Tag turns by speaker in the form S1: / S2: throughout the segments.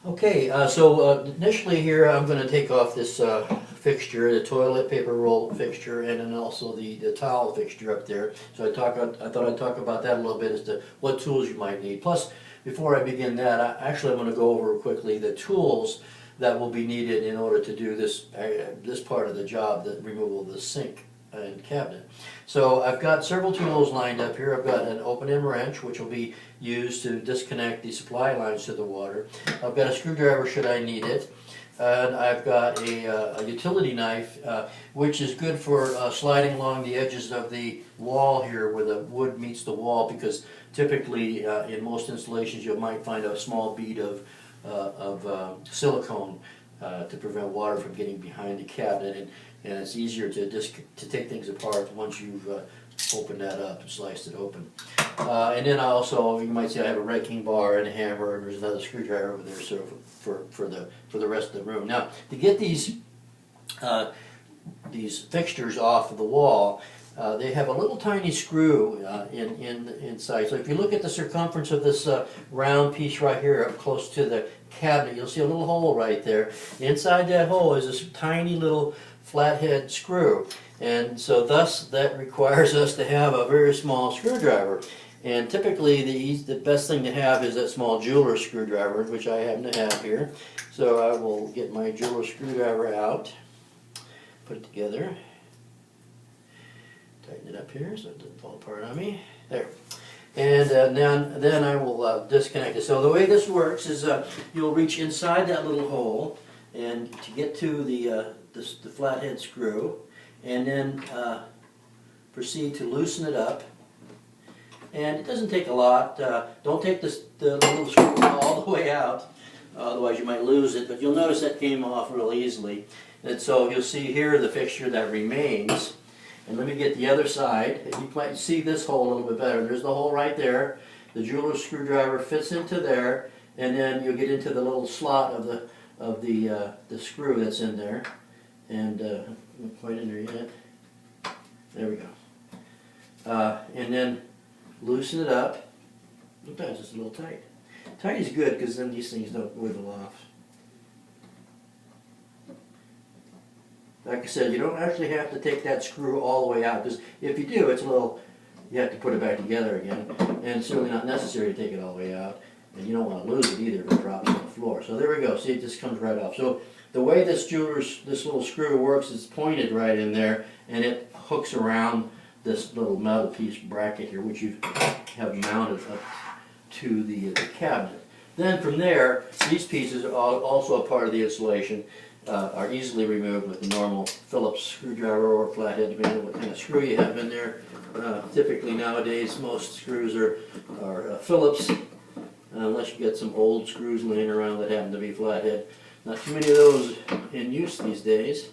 S1: Okay, initially here I'm going to take off this fixture, the toilet paper roll fixture, and then also the towel fixture up there. So I thought I'd talk about that a little bit as to what tools you might need. Plus, before I begin that, I'm going to go over quickly the tools that will be needed in order to do this part of the job, the removal of the sink and cabinet. So I've got several tools lined up here. I've got an open-end wrench, which will be used to disconnect the supply lines to the water. I've got a screwdriver should I need it. And I've got a utility knife, which is good for sliding along the edges of the wall here where the wood meets the wall, because typically in most installations you might find a small bead of silicone to prevent water from getting behind the cabinet, and it's easier to take things apart once you've opened that up and sliced it open. And then also, you might see I have a wrecking bar and a hammer, and there's another screwdriver over there, so for the rest of the room. Now, to get these fixtures off of the wall, they have a little tiny screw inside. So if you look at the circumference of this round piece right here up close to the cabinet, you'll see a little hole right there. Inside that hole is this tiny little flathead screw, and so thus that requires us to have a very small screwdriver. And typically the best thing to have is that small jeweler's screwdriver, which I happen to have here. So I will get my jeweler's screwdriver out, put it together, tighten it up here so it doesn't fall apart on me. There. And then I will disconnect it. So the way this works is you'll reach inside that little hole and to get to the flathead screw, and then proceed to loosen it up. And it doesn't take a lot. Don't take the little screw all the way out, otherwise you might lose it. But you'll notice that came off real easily. And so you'll see here the fixture that remains. And let me get the other side. You might see this hole a little bit better. There's the hole right there. The jeweler's screwdriver fits into there, and then you'll get into the little slot of the screw that's in there. And not quite in there yet. There we go. And then loosen it up. Sometimes it's a little tight. Tight is good because then these things don't wiggle off. Like I said, you don't actually have to take that screw all the way out, because if you do, you have to put it back together again, and it's certainly not necessary to take it all the way out, and you don't want to lose it either if it drops on the floor. So there we go. See, it just comes right off. So the way this little screw works is pointed right in there, and it hooks around this little metal piece bracket here, which you have mounted up to the cabinet. Then from there, these pieces are also a part of the installation. Are easily removed with the normal Phillips screwdriver or flathead, depending on what kind of screw you have in there. Typically nowadays most screws are Phillips, unless you get some old screws laying around that happen to be flathead. Not too many of those in use these days.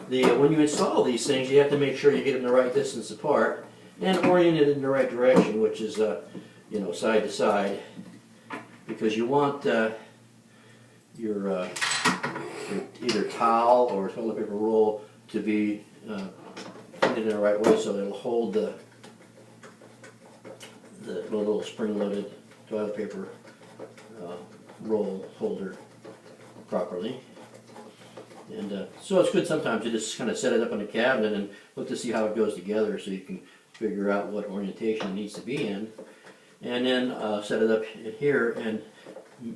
S1: When you install these things, you have to make sure you get them the right distance apart and oriented in the right direction, which is side to side, because you want your either towel or toilet paper roll to be put in the right way so it'll hold the little spring-loaded toilet paper roll holder properly. And so it's good sometimes to just kind of set it up on the cabinet and look to see how it goes together, so you can figure out what orientation it needs to be in, and then set it up here and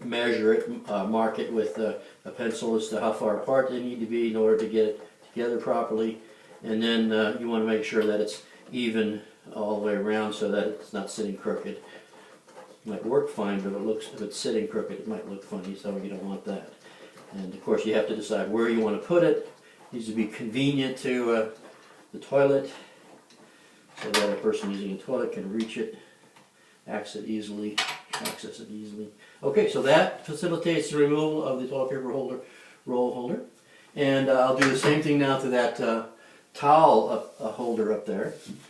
S1: measure it, mark it with a pencil as to how far apart they need to be in order to get it together properly. And then you want to make sure that it's even all the way around so that it's not sitting crooked. It might work fine, but if it's sitting crooked, it might look funny, so you don't want that. And of course you have to decide where you want to put it. It needs to be convenient to the toilet, so that a person using a toilet can reach it, access it easily. Okay, so that facilitates the removal of the toilet paper roll holder. And I'll do the same thing now to that towel holder up there.